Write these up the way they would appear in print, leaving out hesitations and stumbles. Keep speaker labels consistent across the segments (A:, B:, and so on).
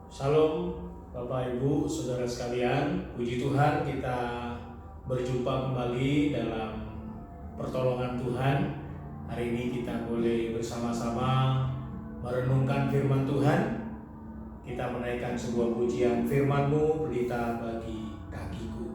A: Shalom Bapak Ibu Saudara sekalian, puji Tuhan kita berjumpa kembali dalam pertolongan Tuhan. Hari ini kita boleh bersama-sama merenungkan firman Tuhan. Kita menaikkan sebuah pujian, firman-Mu pelita bagi kakiku.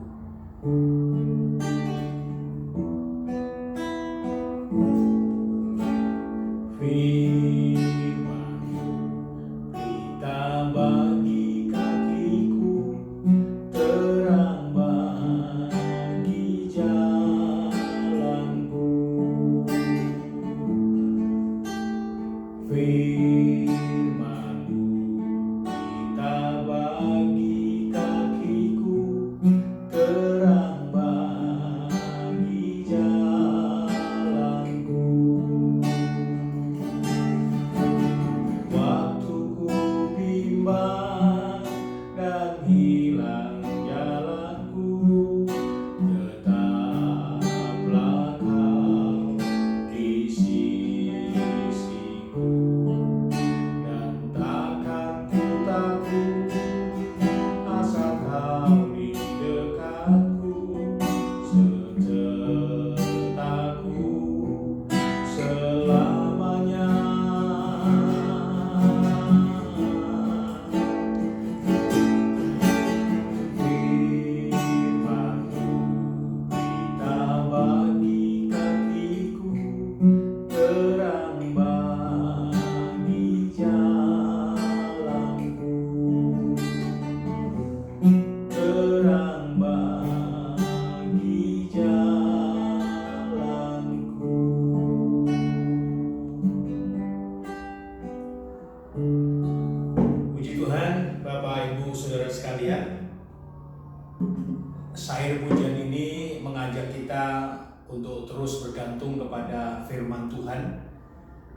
A: Syair pujian ini mengajak kita untuk terus bergantung kepada firman Tuhan,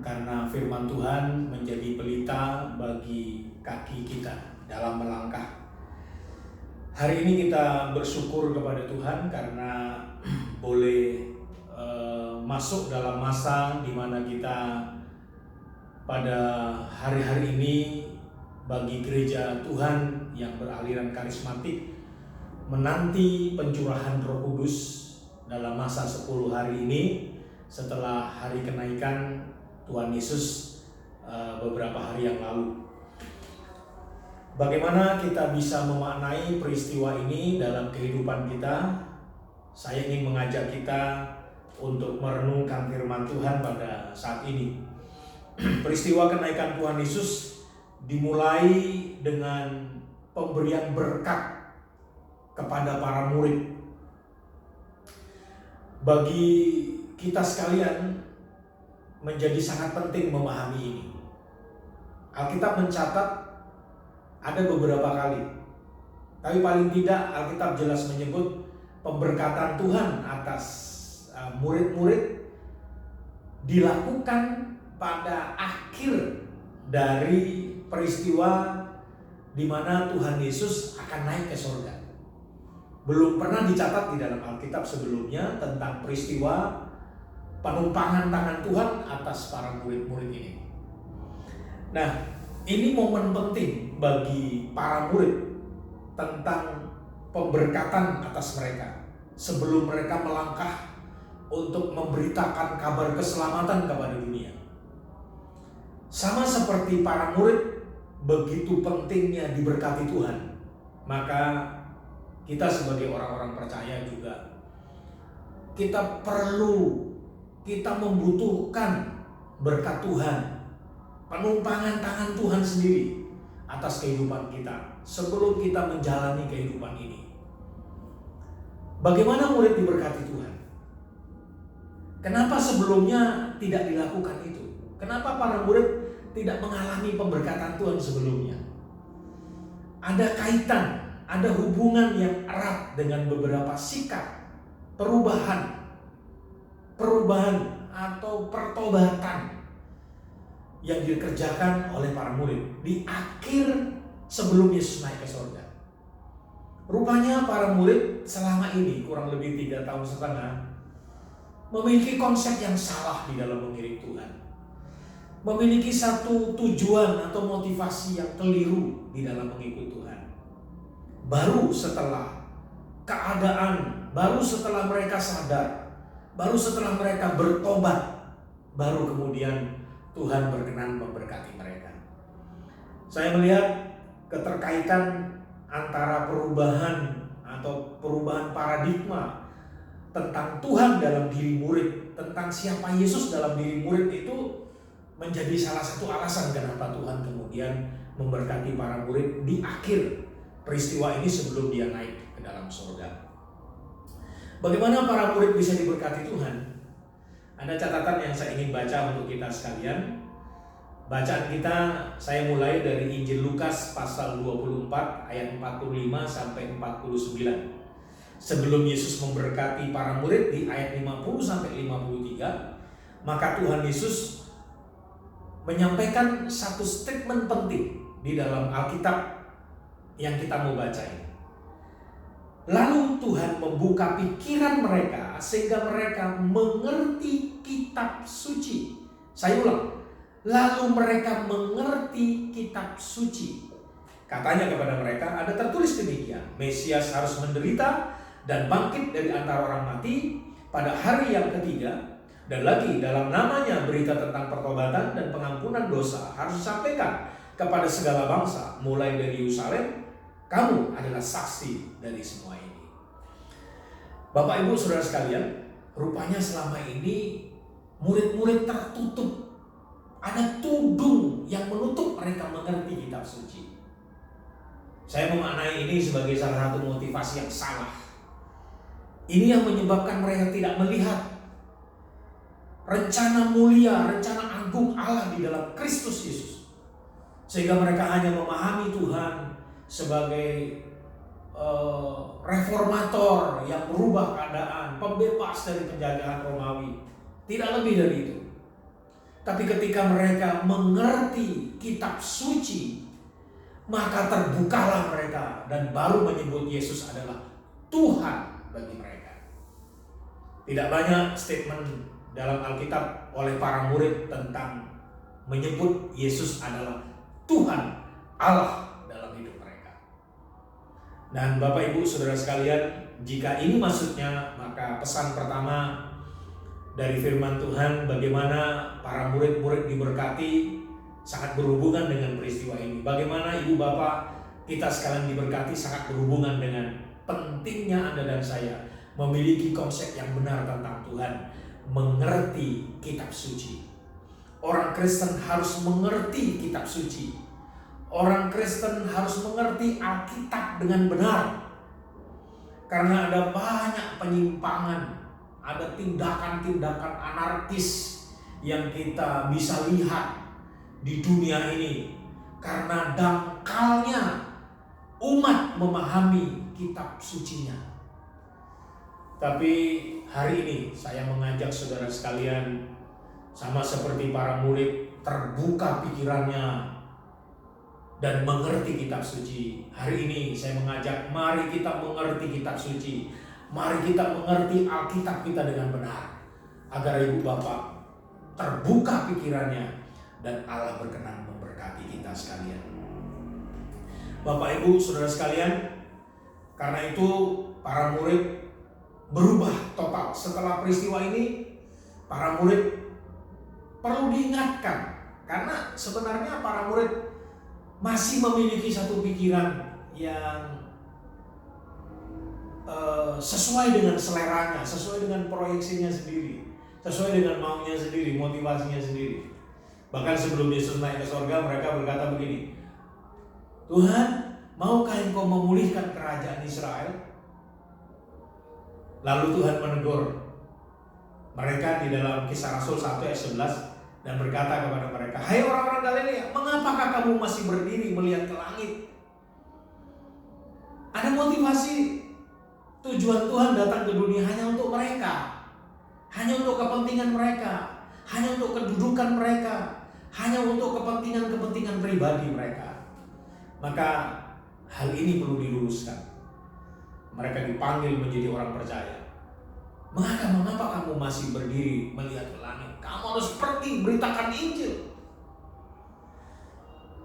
A: karena firman Tuhan menjadi pelita bagi kaki kita dalam melangkah. Hari ini kita bersyukur kepada Tuhan karena boleh masuk dalam masa di mana kita pada hari-hari ini bagi gereja Tuhan yang beraliran karismatik menanti pencurahan Roh Kudus dalam masa 10 hari ini setelah hari kenaikan Tuhan Yesus beberapa hari yang lalu. Bagaimana kita bisa memaknai peristiwa ini dalam kehidupan kita? Saya ingin mengajak kita untuk merenungkan firman Tuhan pada saat ini. Peristiwa kenaikan Tuhan Yesus dimulai dengan pemberian berkat kepada para murid. Bagi kita sekalian menjadi sangat penting memahami ini. Alkitab mencatat ada beberapa kali, tapi paling tidak Alkitab jelas menyebut pemberkatan Tuhan atas murid-murid dilakukan pada akhir dari peristiwa di mana Tuhan Yesus akan naik ke surga. Belum pernah dicatat di dalam Alkitab sebelumnya tentang peristiwa penumpangan tangan Tuhan atas para murid-murid ini. Nah, ini momen penting bagi para murid tentang pemberkatan atas mereka sebelum mereka melangkah untuk memberitakan kabar keselamatan kepada dunia. Sama seperti para murid, begitu pentingnya diberkati Tuhan, maka kita sebagai orang-orang percaya juga kita membutuhkan berkat Tuhan, penumpangan tangan Tuhan sendiri atas kehidupan kita sebelum kita menjalani kehidupan ini. Bagaimana murid diberkati Tuhan? Kenapa sebelumnya tidak dilakukan itu? Kenapa para murid tidak mengalami pemberkatan Tuhan sebelumnya? Ada kaitan, ada hubungan yang erat dengan beberapa sikap perubahan atau pertobatan yang dikerjakan oleh para murid di akhir sebelum Yesus naik ke surga. Rupanya para murid selama ini kurang lebih 3,5 tahun memiliki konsep yang salah di dalam mengiring Tuhan. memiliki satu tujuan atau motivasi yang keliru di dalam mengikut Tuhan. Baru setelah keadaan, baru setelah mereka sadar, baru setelah mereka bertobat, baru kemudian Tuhan berkenan memberkati mereka. Saya melihat keterkaitan antara perubahan atau perubahan paradigma tentang Tuhan dalam diri murid, tentang siapa Yesus dalam diri murid itu menjadi salah satu alasan kenapa Tuhan kemudian memberkati para murid di akhir peristiwa ini sebelum dia naik ke dalam surga. Bagaimana para murid bisa diberkati Tuhan? Ada catatan yang saya ingin baca untuk kita sekalian. Bacaan kita saya mulai dari Injil Lukas pasal 24 ayat 45 sampai 49. Sebelum Yesus memberkati para murid di ayat 50 sampai 53, maka Tuhan Yesus menyampaikan satu statement penting di dalam Alkitab yang kita mau baca ini. Lalu Tuhan membuka pikiran mereka sehingga mereka mengerti kitab suci. Saya ulang. Lalu mereka mengerti kitab suci. Katanya kepada mereka, ada tertulis demikian, Mesias harus menderita dan bangkit dari antara orang mati pada hari yang ketiga, dan lagi dalam namanya berita tentang pertobatan dan pengampunan dosa harus disampaikan kepada segala bangsa, mulai dari Yerusalem. Kamu adalah saksi dari semua ini. Bapak Ibu Saudara sekalian, rupanya selama ini murid-murid tertutup. Ada tudung yang menutup mereka mengerti kitab suci. Saya memaknai ini sebagai salah satu motivasi yang salah. Ini yang menyebabkan mereka tidak melihat rencana mulia, rencana agung Allah di dalam Kristus Yesus. Sehingga mereka hanya memahami Tuhan sebagai reformator yang merubah keadaan, pembebas dari penjajahan Romawi. Tidak lebih dari itu. Tapi ketika mereka mengerti kitab suci, maka terbukalah mereka dan baru menyebut Yesus adalah Tuhan bagi mereka. Tidak banyak statement dalam Alkitab oleh para murid tentang menyebut Yesus adalah Tuhan Allah dalam hidup mereka. Dan Bapak Ibu Saudara sekalian, jika ini maksudnya, maka pesan pertama dari firman Tuhan bagaimana para murid-murid diberkati sangat berhubungan dengan peristiwa ini. Bagaimana ibu bapak kita sekalian diberkati sangat berhubungan dengan pentingnya Anda dan saya memiliki konsep yang benar tentang Tuhan, mengerti kitab suci. Orang Kristen harus mengerti kitab suci. Orang Kristen harus mengerti Alkitab dengan benar. Karena ada banyak penyimpangan, ada tindakan-tindakan anarkis yang kita bisa lihat di dunia ini karena dangkalnya umat memahami kitab sucinya. Tapi hari ini saya mengajak saudara sekalian, sama seperti para murid, terbuka pikirannya dan mengerti kitab suci. Hari ini saya mengajak, mari kita mengerti kitab suci. Mari kita mengerti Alkitab kita dengan benar, agar ibu bapak terbuka pikirannya dan Allah berkenan memberkati kita sekalian. Bapak Ibu Saudara sekalian, karena itu para murid berubah total. Setelah peristiwa ini, para murid perlu diingatkan, karena sebenarnya para murid masih memiliki satu pikiran yang sesuai dengan seleranya, sesuai dengan proyeksinya sendiri, sesuai dengan maunya sendiri, motivasinya sendiri. Bahkan sebelum Yesus naik ke surga, mereka berkata begini, Tuhan, maukah Engkau memulihkan kerajaan Israel? Lalu Tuhan menegur mereka di dalam Kisah Rasul 1 ayat 11 dan berkata kepada mereka, hai orang-orang Galilea, mengapakah kamu masih berdiri melihat ke langit? Ada motivasi. Tujuan Tuhan datang ke dunia hanya untuk mereka, hanya untuk kepentingan mereka, hanya untuk kedudukan mereka, hanya untuk kepentingan-kepentingan pribadi mereka. Maka hal ini perlu diluruskan. Mereka dipanggil menjadi orang percaya. Mengapa kamu masih berdiri melihat ke langit? Kamu harus pergi beritakan Injil.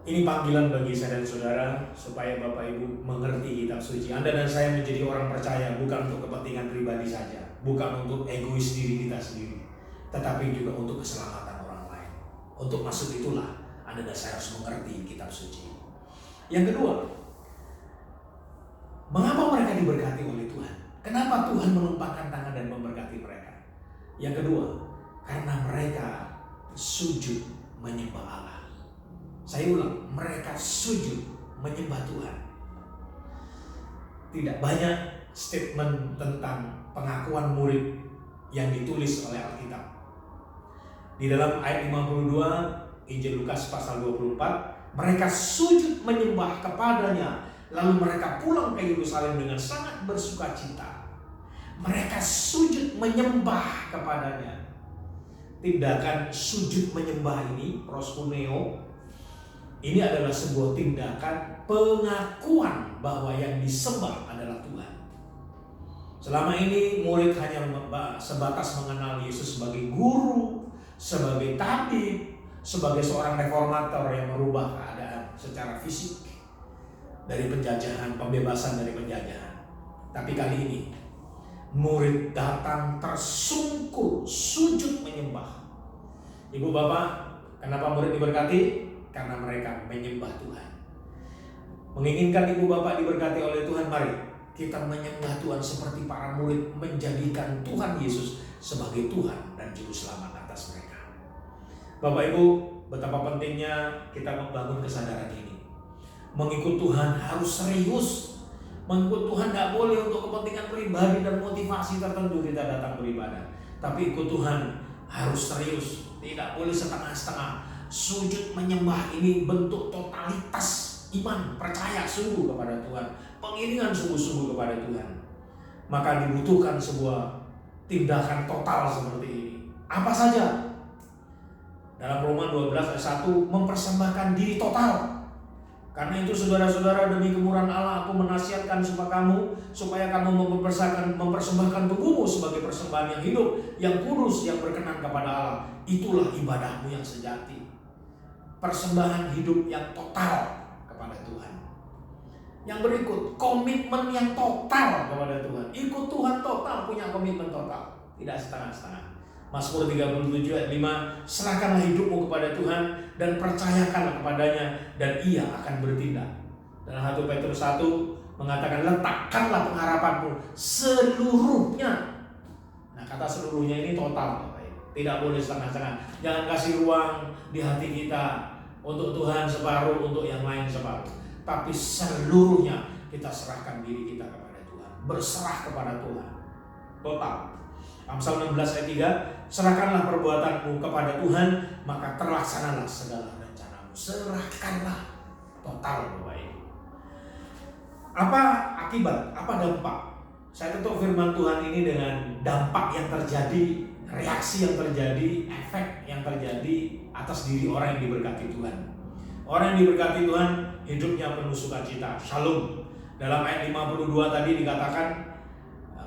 A: Ini panggilan bagi saya dan saudara supaya Bapak Ibu mengerti kitab suci. Anda dan saya menjadi orang percaya bukan untuk kepentingan pribadi saja, bukan untuk egois diri kita sendiri, tetapi juga untuk keselamatan orang lain. Untuk masuk itulah Anda dan saya harus mengerti kitab suci. Yang kedua, mengapa mereka diberkati oleh Tuhan? Kenapa Tuhan menumpahkan tangan dan memberkati mereka? Yang kedua, karena mereka sujud menyembah Allah. Saya ulang, mereka sujud menyembah Tuhan. Tidak banyak statement tentang pengakuan murid yang ditulis oleh Alkitab. Di dalam ayat 52 Injil Lukas pasal 24, mereka sujud menyembah kepadanya, lalu mereka pulang ke Yerusalem dengan sangat bersukacita. Mereka sujud menyembah kepadanya. Tindakan sujud menyembah ini, proskuneo, ini adalah sebuah tindakan pengakuan bahwa yang disembah adalah Tuhan. Selama ini murid hanya sebatas mengenal Yesus sebagai guru, sebagai tabib, sebagai seorang reformator yang merubah keadaan secara fisik dari penjajahan, pembebasan dari penjajahan. Tapi kali ini murid datang tersungkur, sujud menyembah. Ibu bapak, kenapa murid diberkati? Karena mereka menyembah Tuhan. Menginginkan ibu bapak diberkati oleh Tuhan, mari kita menyembah Tuhan seperti para murid menjadikan Tuhan Yesus sebagai Tuhan dan Juru Selamat atas mereka. Bapak Ibu, betapa pentingnya kita membangun kesadaran ini. Mengikut Tuhan harus serius. Mengikut Tuhan tidak boleh untuk kepentingan pribadi dan motivasi tertentu kita datang beribadah. Tapi ikut Tuhan harus serius, tidak boleh setengah-setengah. Sujud menyembah ini bentuk totalitas iman, percaya sungguh kepada Tuhan, pengiringan sungguh-sungguh kepada Tuhan. Maka dibutuhkan sebuah tindakan total seperti ini. Apa saja? Dalam Roma 12 ayat 1, mempersembahkan diri total. Karena itu saudara-saudara, demi kemurahan Allah aku menasihatkan supaya kamu mempersembahkan tubuhmu sebagai persembahan yang hidup, yang kudus, yang berkenan kepada Allah. Itulah ibadahmu yang sejati. Persembahan hidup yang total kepada Tuhan. Yang berikut, komitmen yang total kepada Tuhan. Ikut Tuhan total, punya komitmen total, tidak setengah-setengah. Mazmur 37 ayat 5, serahkanlah hidupmu kepada Tuhan dan percayakanlah kepadanya dan Ia akan bertindak. Dalam 1 Petrus 1 mengatakan, letakkanlah pengharapanmu seluruhnya. Nah, kata seluruhnya ini total, tidak boleh setengah-setengah. Jangan kasih ruang di hati kita untuk Tuhan separuh, untuk yang lain separuh. Tapi seluruhnya kita serahkan diri kita kepada Tuhan. Berserah kepada Tuhan total. Amsal 16 ayat 3, serahkanlah perbuatanmu kepada Tuhan, maka terlaksanalah segala rencanamu. Serahkanlah total, Bapak Ibu. Apa akibat? Apa dampak? Saya tutup firman Tuhan ini dengan dampak yang terjadi, reaksi yang terjadi, efek yang terjadi atas diri orang yang diberkati Tuhan. Orang yang diberkati Tuhan hidupnya penuh sukacita. Shalom. Dalam ayat 52 tadi dikatakan,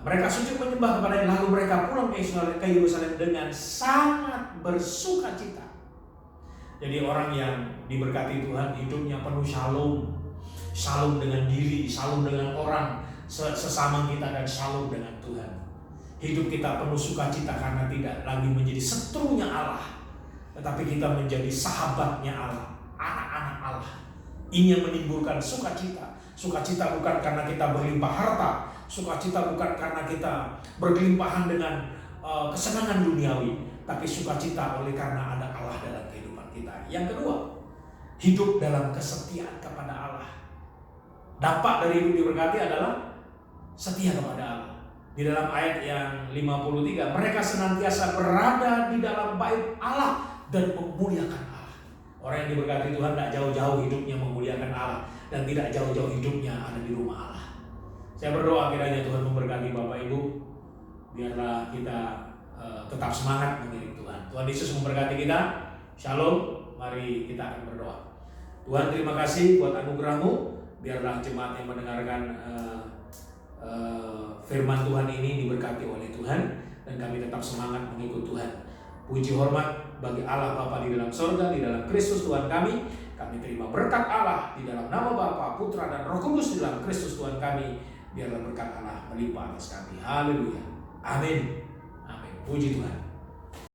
A: mereka sujud menyembah kepadanya, lalu mereka pulang ke Yerusalem dengan sangat bersukacita. Jadi orang yang diberkati Tuhan hidupnya penuh shalom. Shalom dengan diri, shalom dengan orang sesama kita, dan shalom dengan Tuhan. Hidup kita penuh sukacita karena tidak lagi menjadi setrunya Allah, tetapi kita menjadi sahabatnya Allah, anak-anak Allah. Ini yang menimbulkan sukacita. Sukacita bukan karena kita berlimpah harta, sukacita bukan karena kita berkelimpahan dengan kesenangan duniawi, tapi sukacita oleh karena ada Allah dalam kehidupan kita. Yang kedua, hidup dalam kesetiaan kepada Allah. Dampak dari hidup diberkati adalah setia kepada Allah. Di dalam ayat yang 53, mereka senantiasa berada di dalam bait Allah dan memuliakan Allah. Orang yang diberkati Tuhan tidak jauh-jauh hidupnya memuliakan Allah, dan tidak jauh-jauh hidupnya ada di rumah Allah. Saya berdoa kiranya Tuhan memberkati Bapak Ibu. Biarlah kita tetap semangat mengiring Tuhan. Tuhan Yesus memberkati kita. Shalom. Mari kita akan berdoa. Tuhan, terima kasih buat anugerah-Mu. Biarlah jemaat yang mendengarkan firman Tuhan ini diberkati oleh Tuhan, dan kami tetap semangat mengikut Tuhan. Puji hormat bagi Allah Bapa di dalam sorga, di dalam Kristus Tuhan kami. Kami terima berkat Allah di dalam nama Bapa, Putra, dan Roh Kudus di dalam Kristus Tuhan kami. Biarlah berkat Allah melimpah atas kami. Haleluya. Amin. Amin. Puji Tuhan.